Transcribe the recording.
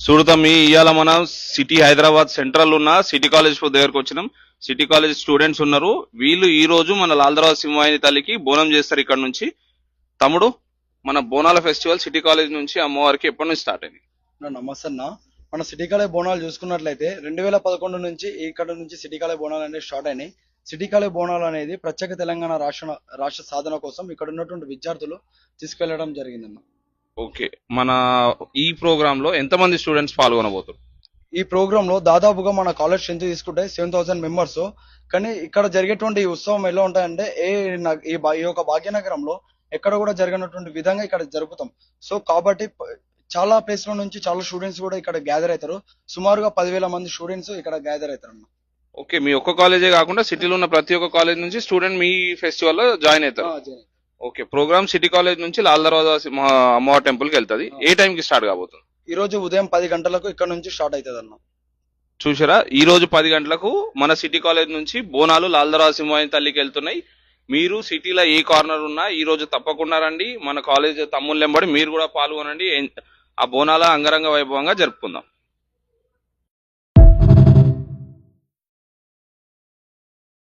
చూడతాం ఇవాళ మనం city Hyderabad central ఉన్న సిటీ కాలేజ్ దగ్గరకు వచ్చినాం. సిటీ కాలేజ్ స్టూడెంట్స్ ఉన్నారు. వీళ్ళు ఈ రోజు మన లాల్దరాబాద్ సింహాయిని తల్లికి బోనం చేస్తారు. ఇక్కడ నుంచి తమ్ముడు, మన బోనాల ఫెస్టివల్ సిటీ కాలేజ్ నుంచి అమ్మవారికి ఎప్పటి నుంచి స్టార్ట్ అయింది? నమస్తే అన్న. మన సిటీ కాలేజ్ బోనాలు చూసుకున్నట్లయితే 2011 నుంచి ఇక్కడ నుంచి సిటీ కాలేజ్ బోనాలు అనేది స్టార్ట్ అయినాయి. సిటీ కాలేజ్ బోనాలు అనేది ప్రత్యేక తెలంగాణ రాష్ట్ర సాధన కోసం ఇక్కడ ఉన్నటువంటి విద్యార్థులు తీసుకెళ్లడం జరిగిందన్న. ఓకే, మన ఈ ప్రోగ్రామ్ లో ఎంతమంది స్టూడెంట్స్ పాల్గొనబోతారు? ఈ ప్రోగ్రామ్ లో దాదాపుగా మన కాలేజ్ స్ట్రెంత్ తీసుకుంటే 7,000 మెంబర్స్. కానీ ఇక్కడ జరిగేటువంటి ఈ ఉత్సవం ఎలా ఉంటాయంటే ఈ యొక్క భాగ్యనగరంలో ఎక్కడ కూడా జరిగినటువంటి విధంగా ఇక్కడ జరుపుతాం. సో కాబట్టి చాలా ప్లేస్ లో నుంచి చాలా స్టూడెంట్స్ కూడా ఇక్కడ గ్యాదర్ అవుతారు. సుమారుగా 10,000 మంది స్టూడెంట్స్ ఇక్కడ గ్యాదర్ అవుతారు అన్న. ఓకే, మీ ఒక్క కాలేజే కాకుండా సిటీలో ఉన్న ప్రతి ఒక్క కాలేజ్ నుంచి స్టూడెంట్ మీ ఫెస్టివల్ లో జాయిన్ అవుతారు. ఓకే, ప్రోగ్రామ్ సిటీ కాలేజ్ నుంచి లాల్ దర్వాజా అమ్మవారి టెంపుల్ కి వెళ్తుంది. ఏ టైం కి స్టార్ట్ కాబోతుంది? ఈ రోజు ఉదయం 10 గంటలకు ఇక్కడ నుంచి స్టార్ట్ అవుతుంది అన్న. చూసారా, ఈ రోజు 10 గంటలకు మన సిటీ కాలేజ్ నుంచి బోనాలు లాల్ దర్వాజా సింహాయిని తల్లికి వెళ్తున్నాయి. మీరు సిటీలో ఏ కార్నర్ ఉన్నా ఈ రోజు తప్పకుండా రండి. మన కాలేజ్ తమ్ముళ్ళెంబడి మీరు కూడా పాల్గొనండి. ఆ బోనాల అంగరంగ వైభవంగా జరుపుకుందాం.